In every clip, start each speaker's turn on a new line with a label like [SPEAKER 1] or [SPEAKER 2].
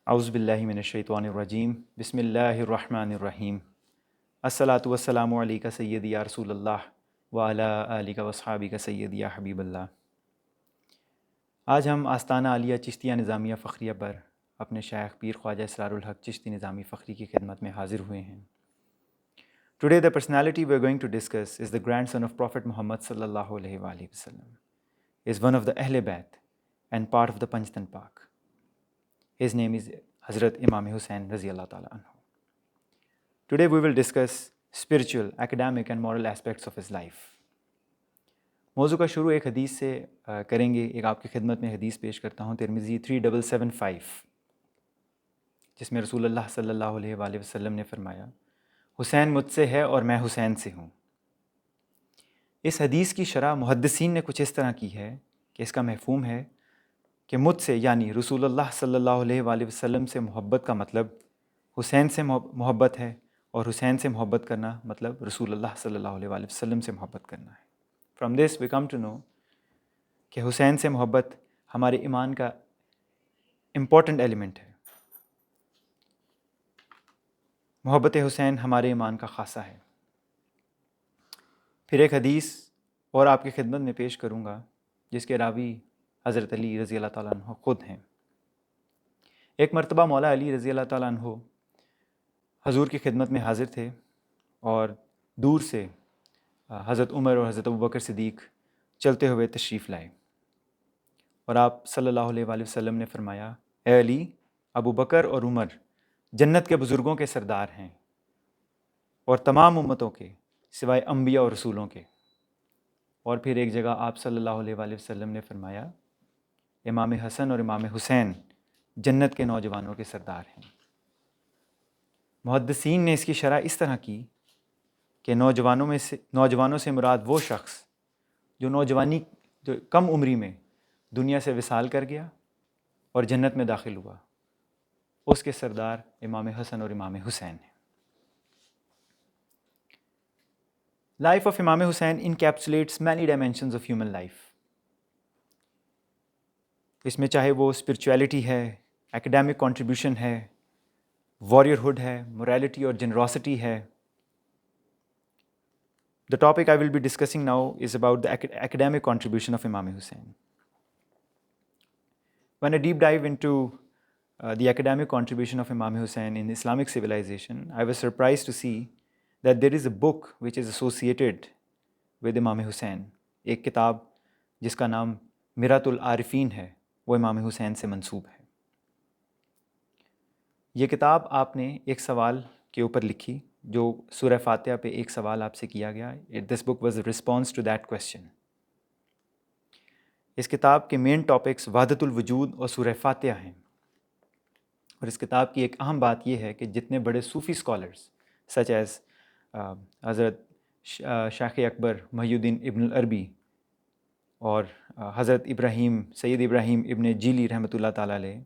[SPEAKER 1] اعوذ باللہ من الشیطان الرجیم بسم اللہ الرحمن الرحیم الصلاۃ والسلام علیکہ سیدی یا رسول اللہ وعلی آلک واصحابک سیدی یا حبیب اللہ۔ آج ہم آستانہ عالیہ چشتیہ نظامیہ فخریہ پر اپنے شیخ پیر خواجہ اسرار الحق چشتی نظامی فخری کی خدمت میں حاضر ہوئے ہیں۔ Today the personality we are going to discuss is the grandson of Prophet Muhammad sallallahu alaihi wasallam, is one of the Ahl Bayt and part of the Panjtan Pak. His name is Hazrat Imam Hussain رضی اللہ تعالیٰ عنہ. Today we will discuss spiritual, academic and moral aspects of his life. موضوع کا شروع ایک حدیث سے کریں گے۔ ایک آپ کی خدمت میں حدیث پیش کرتا ہوں، ترمذی 3775، جس میں رسول اللہ صلی اللہ علیہ وآلہ وسلم نے فرمایا، حسین مجھ سے ہے اور میں حسین سے ہوں۔ اس حدیث کی شرح محدثین نے کچھ اس طرح کی ہے کہ اس کا مفہوم ہے کہ مجھ سے یعنی رسول اللہ صلی اللہ علیہ وآلہ وسلم سے محبت کا مطلب حسین سے محبت ہے، اور حسین سے محبت کرنا مطلب رسول اللہ صلی اللہ علیہ وآلہ وسلم سے محبت کرنا ہے۔ From this we come to know کہ حسین سے محبت ہمارے ایمان کا امپورٹنٹ ایلیمنٹ ہے۔ محبت حسین ہمارے ایمان کا خاصہ ہے۔ پھر ایک حدیث اور آپ کی خدمت میں پیش کروں گا جس کے راوی حضرت علی رضی اللہ تعالیٰ عنہ خود ہیں۔ ایک مرتبہ مولا علی رضی اللہ تعالیٰ عنہ حضور کی خدمت میں حاضر تھے، اور دور سے حضرت عمر اور حضرت ابوبکر صدیق چلتے ہوئے تشریف لائے، اور آپ صلی اللہ علیہ وآلہ وسلم نے فرمایا، اے علی، ابو بکر اور عمر جنت کے بزرگوں کے سردار ہیں، اور تمام امتوں کے سوائے انبیاء اور رسولوں کے۔ اور پھر ایک جگہ آپ صلی اللہ علیہ وآلہ وسلم نے فرمایا، امام حسن اور امام حسین جنت کے نوجوانوں کے سردار ہیں۔ محدثین نے اس کی شرح اس طرح کی کہ نوجوانوں سے مراد وہ شخص جو کم عمری میں دنیا سے وصال کر گیا اور جنت میں داخل ہوا، اس کے سردار امام حسن اور امام حسین ہیں۔ Life of Imam Hussain encapsulates many dimensions of human life. اس میں چاہے وہ اسپرچویلٹی ہے، ایکڈیمک کنٹریبیوشن ہے، وارئرہڈ ہے، موریلٹی اور جنروسٹی ہے۔ The topic I will be discussing now is about the academic contribution of Imam Hussain. When I deep dive into the academic contribution of Imam Hussain in Islamic civilization, I was surprised to see that there is a book which is associated with Imam Hussain. ایک کتاب جس کا نام مرات العارفین ہے، وہ امام حسین سے منسوب ہے۔ یہ کتاب آپ نے ایک سوال کے اوپر لکھی، جو سورہ فاتحہ پہ ایک سوال آپ سے کیا گیا۔ This book was a response to that question۔ اس کتاب کے مین ٹاپکس وحدت الوجود اور سورہ فاتحہ ہیں، اور اس کتاب کی ایک اہم بات یہ ہے کہ جتنے بڑے صوفی اسکالرس سچ ایز حضرت شیخ اکبر محی الدین ابن العربی اور حضرت سید ابراہیم ابن جیلی رحمۃ اللہ تعالیٰ علیہ،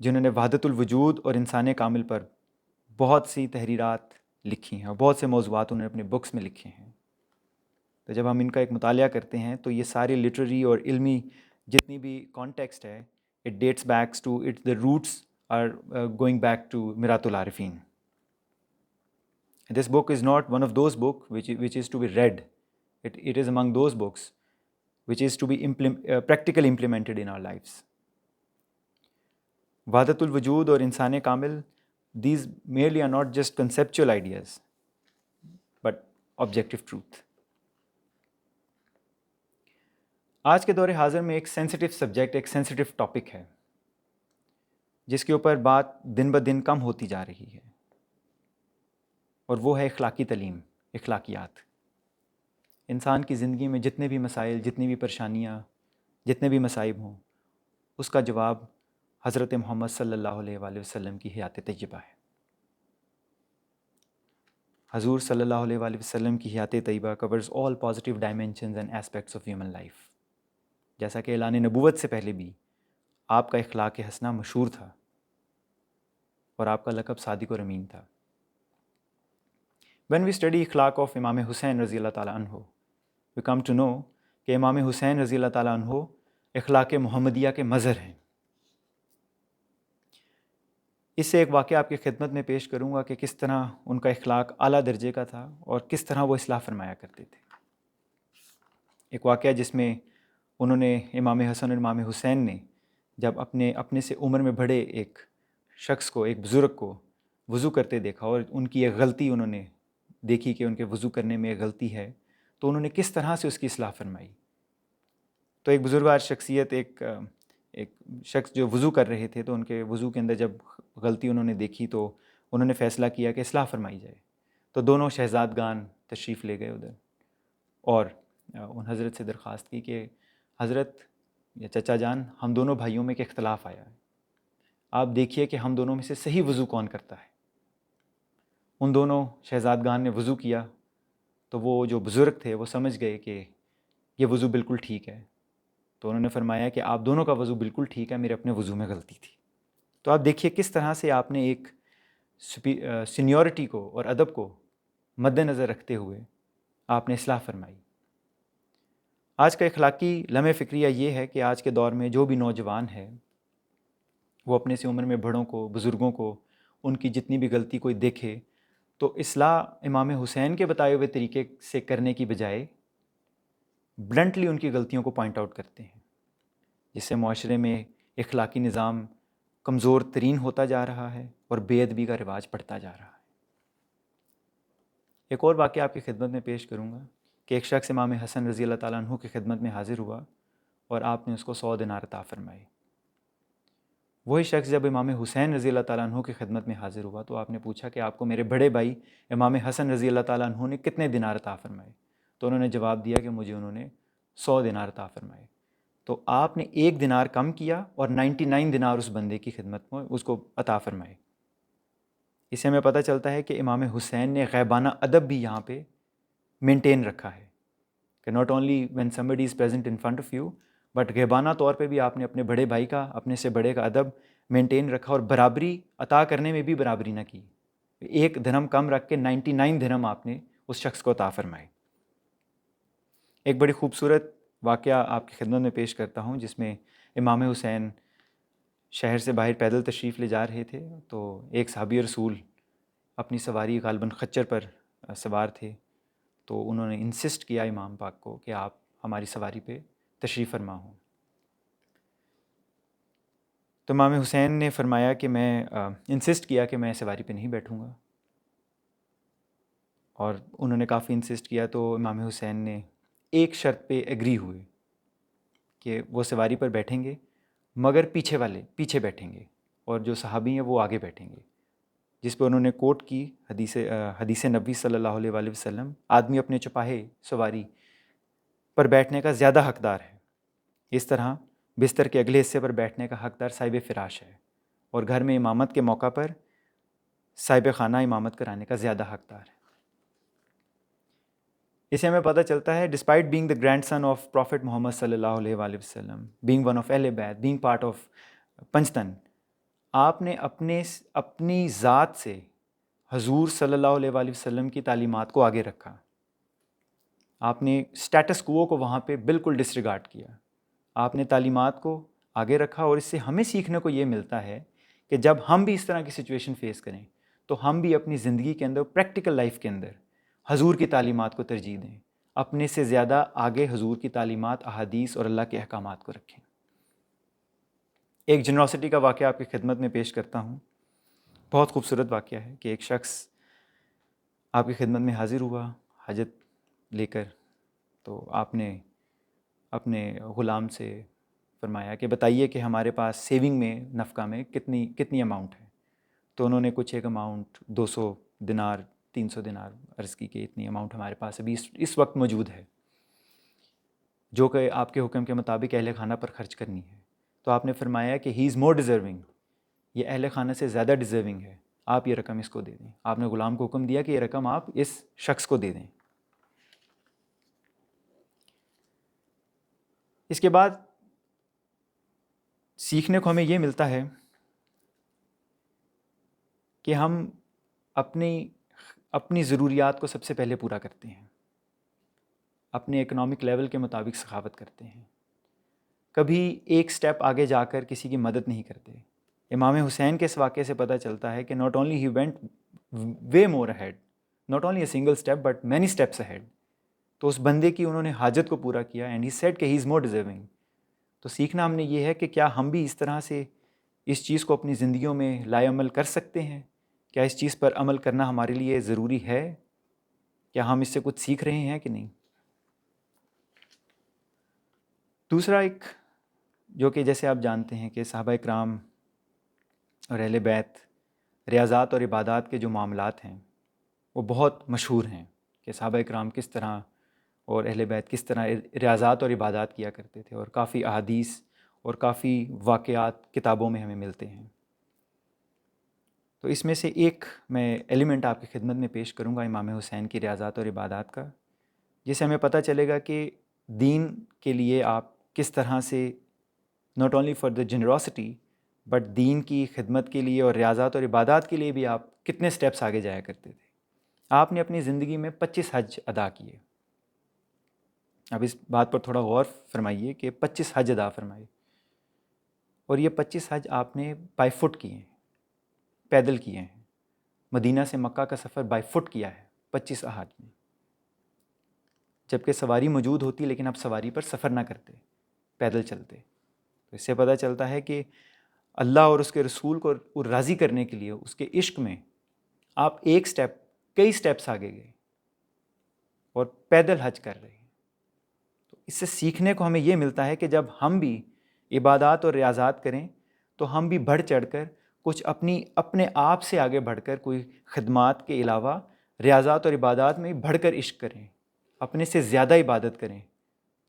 [SPEAKER 1] جنہوں نے وحدت الوجود اور انسان کامل پر بہت سی تحریرات لکھی ہیں، اور بہت سے موضوعات انہوں نے اپنے بکس میں لکھے ہیں، تو جب ہم ان کا ایک مطالعہ کرتے ہیں تو یہ سارے لٹریری اور علمی جتنی بھی کانٹیکسٹ ہے، it dates back to it, the roots are going back to مرات العارفین۔ This book is not one of those books which is to be read. It is among those books which is to be practically implemented in our lives. وحدت الوجود اور انسان کامل، these merely are not just conceptual ideas but objective truth. آج کے دور حاضر میں ایک سینسٹیو سبجیکٹ، ایک سینسٹیو ٹاپک ہے جس کے اوپر بات دن بدن کم ہوتی جا رہی ہے، اور وہ ہے اخلاقی تعلیم، اخلاقیات۔ انسان کی زندگی میں جتنے بھی مسائل، جتنی بھی پریشانیاں، جتنے بھی مصائب ہوں، اس کا جواب حضرت محمد صلی اللہ علیہ وآلہ وسلم کی حیات طیبہ ہے۔ حضور صلی اللہ علیہ وآلہ وسلم کی حیات طیبہ covers all positive dimensions and aspects of human life۔ جیسا کہ اعلان نبوت سے پہلے بھی آپ کا اخلاق حسنہ مشہور تھا، اور آپ کا لقب صادق اور امین تھا۔ When we study اخلاق of امام حسین رضی اللہ تعالیٰ عنہ، we come to know کہ امام حسین رضی اللہ تعالیٰ عنہ اخلاق محمدیہ کے مظہر ہیں۔ اس سے ایک واقعہ آپ کی خدمت میں پیش کروں گا کہ کس طرح ان کا اخلاق اعلیٰ درجے کا تھا اور کس طرح وہ اصلاح فرمایا کرتے تھے۔ ایک واقعہ جس میں انہوں نے امام حسن اور امام حسین نے جب اپنے سے عمر میں بڑے ایک شخص کو، ایک بزرگ کو وضو کرتے دیکھا اور ان کی ایک غلطی انہوں نے دیکھی کہ ان کے وضو کرنے میں ایک غلطی ہے، تو انہوں نے کس طرح سے اس کی اصلاح فرمائی۔ تو ایک بزرگوار شخصیت، ایک شخص جو وضو کر رہے تھے، تو ان کے وضو کے اندر جب غلطی انہوں نے دیکھی تو انہوں نے فیصلہ کیا کہ اصلاح فرمائی جائے۔ تو دونوں شہزادگان تشریف لے گئے ادھر اور ان حضرت سے درخواست کی کہ حضرت یا چچا جان، ہم دونوں بھائیوں میں ایک اختلاف آیا ہے، آپ دیکھیے کہ ہم دونوں میں سے صحیح وضو کون کرتا ہے۔ ان دونوں شہزادگان نے وضو کیا تو وہ جو بزرگ تھے وہ سمجھ گئے کہ یہ وضو بالکل ٹھیک ہے، تو انہوں نے فرمایا کہ آپ دونوں کا وضو بالکل ٹھیک ہے، میرے اپنے وضو میں غلطی تھی۔ تو آپ دیکھیے کس طرح سے آپ نے ایک سینیورٹی کو اور ادب کو مد نظر رکھتے ہوئے آپ نے اصلاح فرمائی۔ آج کا اخلاقی لمحہ فکریہ یہ ہے کہ آج کے دور میں جو بھی نوجوان ہے وہ اپنے سے عمر میں بڑوں کو، بزرگوں کو، ان کی جتنی بھی غلطی کوئی دیکھے تو اصلاح امام حسین کے بتائے ہوئے طریقے سے کرنے کی بجائے بلنٹلی ان کی غلطیوں کو پوائنٹ آؤٹ کرتے ہیں، جس سے معاشرے میں اخلاقی نظام کمزور ترین ہوتا جا رہا ہے اور بے ادبی کا رواج بڑھتا جا رہا ہے۔ ایک اور واقعہ آپ کی خدمت میں پیش کروں گا کہ ایک شخص امام حسن رضی اللہ تعالیٰ عنہ کی خدمت میں حاضر ہوا اور آپ نے اس کو 100 دینار عطا فرمائے۔ وہی شخص جب امام حسین رضی اللہ تعالیٰ عنہ کی خدمت میں حاضر ہوا تو آپ نے پوچھا کہ آپ کو میرے بڑے بھائی امام حسن رضی اللہ تعالیٰ عنہ نے کتنے دینار عطا فرمائے؟ تو انہوں نے جواب دیا کہ مجھے انہوں نے 100 دینار عطا فرمائے۔ تو آپ نے 1 دینار کم کیا اور 99 دینار اس بندے کی خدمت میں اس کو عطا فرمائے۔ اس سے ہمیں پتہ چلتا ہے کہ امام حسین نے غیبانہ ادب بھی یہاں پہ مینٹین رکھا ہے کہ not only when somebody is present in front of you but غیبانہ طور پہ بھی آپ نے اپنے بڑے بھائی کا، اپنے سے بڑے کا ادب مینٹین رکھا اور برابری عطا کرنے میں بھی برابری نہ کی۔ 1 درہم کم رکھ کے 99 درہم آپ نے اس شخص کو عطا فرمائے۔ ایک بڑی خوبصورت واقعہ آپ کی خدمت میں پیش کرتا ہوں جس میں امام حسین شہر سے باہر پیدل تشریف لے جا رہے تھے تو ایک صحابی رسول اپنی سواری غالباً خچر پر سوار تھے، تو انہوں نے انسسٹ کیا امام پاک کو کہ آپ ہماری سواری پہ تشریف فرما ہوں۔ تو امام حسین نے فرمایا کہ میں انسسٹ کیا کہ میں سواری پہ نہیں بیٹھوں گا، اور انہوں نے کافی انسسٹ کیا تو امام حسین نے ایک شرط پہ ایگری ہوئے کہ وہ سواری پر بیٹھیں گے مگر پیچھے بیٹھیں گے اور جو صحابی ہیں وہ آگے بیٹھیں گے، جس پہ انہوں نے کوٹ کی حدیث نبوی صلی اللہ علیہ وآلہ وسلم، آدمی اپنے چپاہے سواری پر بیٹھنے کا زیادہ حقدار ہے، اس طرح بستر کے اگلے حصے پر بیٹھنے کا حقدار صاحب فراش ہے، اور گھر میں امامت کے موقع پر صاحب خانہ امامت کرانے کا زیادہ حقدار ہے۔ اسے ہمیں پتہ چلتا ہے despite being the grandson of prophet Muhammad صلی اللہ علیہ وآلہ وسلم، بینگ ون آف اہل بیت، بینگ پارٹ آف پنجتن، آپ نے اپنی ذات سے حضور صلی اللہ علیہ وآلہ وسلم کی تعلیمات کو آگے رکھا۔ آپ نے سٹیٹس کوو کو وہاں پہ بالکل ڈسریگارڈ کیا، آپ نے تعلیمات کو آگے رکھا، اور اس سے ہمیں سیکھنے کو یہ ملتا ہے کہ جب ہم بھی اس طرح کی سچویشن فیس کریں تو ہم بھی اپنی زندگی کے اندر، پریکٹیکل لائف کے اندر حضور کی تعلیمات کو ترجیح دیں، اپنے سے زیادہ آگے حضور کی تعلیمات، احادیث اور اللہ کے احکامات کو رکھیں۔ ایک جنراسٹی کا واقعہ آپ کی خدمت میں پیش کرتا ہوں، بہت خوبصورت واقعہ ہے کہ ایک شخص آپ کی خدمت میں حاضر ہوا حاجت لے کر، تو آپ نے اپنے غلام سے فرمایا کہ بتائیے کہ ہمارے پاس سیونگ میں، نفقہ میں کتنی اماؤنٹ ہے؟ تو انہوں نے کچھ ایک اماؤنٹ 200 دینار 300 دینار عرض کی کہ اتنی اماؤنٹ ہمارے پاس ابھی اس وقت موجود ہے جو کہ آپ کے حکم کے مطابق اہل خانہ پر خرچ کرنی ہے۔ تو آپ نے فرمایا کہ ہی از مور ڈیزرونگ، یہ اہل خانہ سے زیادہ ڈیزرونگ ہے، آپ یہ رقم اس کو دے دیں۔ آپ نے غلام کو حکم دیا کہ یہ رقم آپ اس شخص کو دے دیں۔ اس کے بعد سیکھنے کو ہمیں یہ ملتا ہے کہ ہم اپنی ضروریات کو سب سے پہلے پورا کرتے ہیں، اپنے اکنامک لیول کے مطابق سخاوت کرتے ہیں، کبھی ایک سٹیپ آگے جا کر کسی کی مدد نہیں کرتے، امام حسین کے اس واقعے سے پتہ چلتا ہے کہ not only he went way more ahead, not only a single step but many steps ahead. تو اس بندے کی انہوں نے حاجت کو پورا کیا، اینڈ ہی سیڈ کہ ہی از مور ڈیزرونگ. تو سیکھنا ہم نے یہ ہے کہ کیا ہم بھی اس طرح سے اس چیز کو اپنی زندگیوں میں لائے عمل کر سکتے ہیں؟ کیا اس چیز پر عمل کرنا ہمارے لیے ضروری ہے؟ کیا ہم اس سے کچھ سیکھ رہے ہیں کہ نہیں؟ دوسرا ایک جو کہ جیسے آپ جانتے ہیں کہ صحابہ کرام اور اہل بیت ریاضات اور عبادات کے جو معاملات ہیں وہ بہت مشہور ہیں کہ صحابہ کرام کس طرح اور اہل بیت کس طرح ریاضات اور عبادات کیا کرتے تھے، اور کافی احادیث اور کافی واقعات کتابوں میں ہمیں ملتے ہیں. تو اس میں سے ایک میں ایلیمنٹ آپ کی خدمت میں پیش کروں گا امام حسین کی ریاضات اور عبادات کا، جس سے ہمیں پتہ چلے گا کہ دین کے لیے آپ کس طرح سے not only for the generosity but دین کی خدمت کے لیے اور ریاضات اور عبادات کے لیے بھی آپ کتنے سٹیپس آگے جایا کرتے تھے. آپ نے اپنی زندگی میں 25 حج ادا کیے. اب اس بات پر تھوڑا غور فرمائیے کہ 25 حج ادا فرمائے، اور یہ 25 حج آپ نے بائی فٹ کیے ہیں، پیدل کیے ہیں. مدینہ سے مکہ کا سفر بائی فٹ کیا ہے 25 احاج میں، جبکہ سواری موجود ہوتی لیکن آپ سواری پر سفر نہ کرتے، پیدل چلتے. تو اس سے پتہ چلتا ہے کہ اللہ اور اس کے رسول کو راضی کرنے کے لیے اس کے عشق میں آپ ایک سٹیپ کئی سٹیپس آگے گئے اور پیدل حج کر رہے ہیں. تو اس سے سیکھنے کو ہمیں یہ ملتا ہے کہ جب ہم بھی عبادات اور ریاضات کریں تو ہم بھی بڑھ چڑھ کر کچھ اپنے آپ سے آگے بڑھ کر کوئی خدمات کے علاوہ ریاضات اور عبادات میں بڑھ کر عشق کریں، اپنے سے زیادہ عبادت کریں.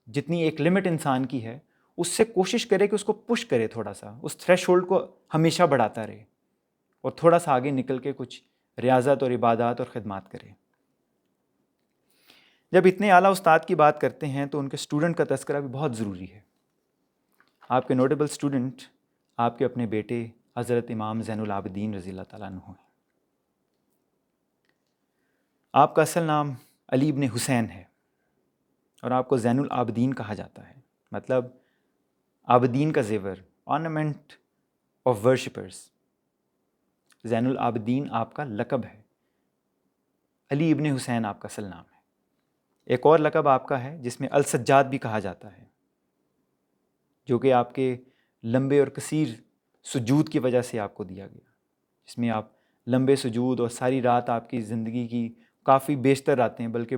[SPEAKER 1] جتنی ایک لمٹ انسان کی ہے اس سے کوشش کرے کہ اس کو پش کرے، تھوڑا سا اس تھریش ہولڈ کو ہمیشہ بڑھاتا رہے اور تھوڑا سا آگے نکل کے کچھ ریاضت اور عبادات اور خدمات کرے. جب اتنے اعلیٰ استاد کی بات کرتے ہیں تو ان کے اسٹوڈنٹ کا تذکرہ بھی بہت ضروری ہے. آپ کے نوٹیبل اسٹوڈنٹ آپ کے اپنے بیٹے حضرت امام زین العابدین رضی اللہ تعالیٰ عنہ ہیں. آپ کا اصل نام علی ابن حسین ہے اور آپ کو زین العابدین کہا جاتا ہے، مطلب عابدین کا زیور، آرنامنٹ آف ورشپرز. زین العابدین آپ کا لقب ہے، علی ابن حسین آپ کا اصل نام ہے. ایک اور لقب آپ کا ہے جس میں السجاد بھی کہا جاتا ہے، جو کہ آپ کے لمبے اور کثیر سجود کی وجہ سے آپ کو دیا گیا، جس میں آپ لمبے سجود اور ساری رات آپ کی زندگی کی کافی بیشتر راتیں، بلکہ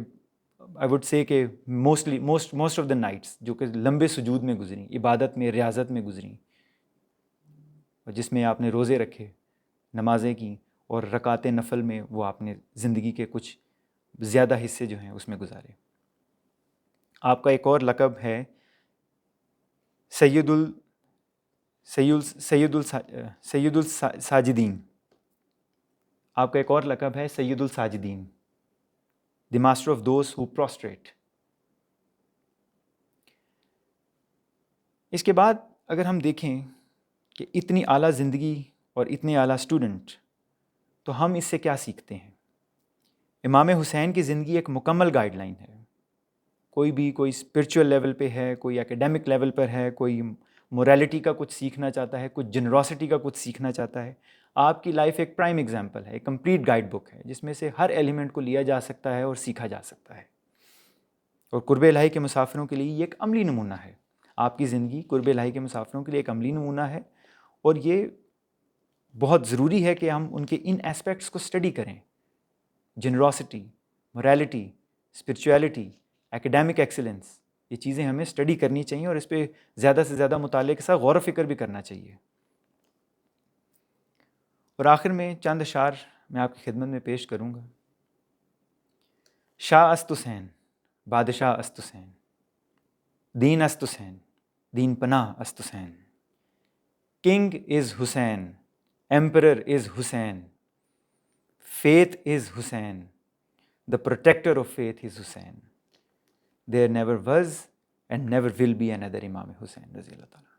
[SPEAKER 1] آئی وڈ سے کہ موسٹ آف دا نائٹس جو کہ لمبے سجود میں گزریں، عبادت میں، ریاضت میں گزریں، اور جس میں آپ نے روزے رکھے، نمازیں کیں، اور رکعات نفل میں وہ آپ نے زندگی کے کچھ زیادہ حصے جو ہیں اس میں گزارے. آپ کا ایک اور لقب ہے سید الساجدین. آپ کا ایک اور لقب ہے سید الساجدین، the master of those who prostrate. اس کے بعد اگر ہم دیکھیں کہ اتنی اعلیٰ زندگی اور اتنے اعلیٰ اسٹوڈنٹ، تو ہم اس سے کیا سیکھتے ہیں؟ امام حسین کی زندگی ایک مکمل گائیڈ لائن ہے. کوئی اسپرچول لیول پہ ہے، کوئی اکیڈیمک لیول پر ہے، کوئی موریلٹی کا کچھ سیکھنا چاہتا ہے، کچھ جنراسٹی کا کچھ سیکھنا چاہتا ہے، آپ کی لائف ایک پرائم ایگزامپل ہے، ایک کمپلیٹ گائیڈ بک ہے جس میں سے ہر ایلیمنٹ کو لیا جا سکتا ہے اور سیکھا جا سکتا ہے. اور قرب الہی کے مسافروں کے لیے یہ ایک عملی نمونہ ہے. آپ کی زندگی قرب الہی کے مسافروں کے لیے ایک عملی نمونہ ہے، اور یہ بہت ضروری ہے کہ ہم ان کے ان ایسپیکٹس کو اسٹڈی کریں. جنراسٹی، موریلٹی، اسپرچویلٹی، ایکیڈیمک ایکسلنس، یہ چیزیں ہمیں اسٹڈی کرنی چاہیے اور اس پہ زیادہ سے زیادہ مطالعے کے ساتھ غور و فکر بھی کرنا چاہیے. اور آخر میں چند اشعار میں آپ کی خدمت میں پیش کروں گا. شاہ است حسین، بادشاہ است حسین، دین است حسین، دین پناہ است Hussain. King is Hussain, emperor is Hussain, faith is Hussein, the protector of faith is Hussein. There never was and never will be another Imam Hussein رضی اللہ تعالیٰ.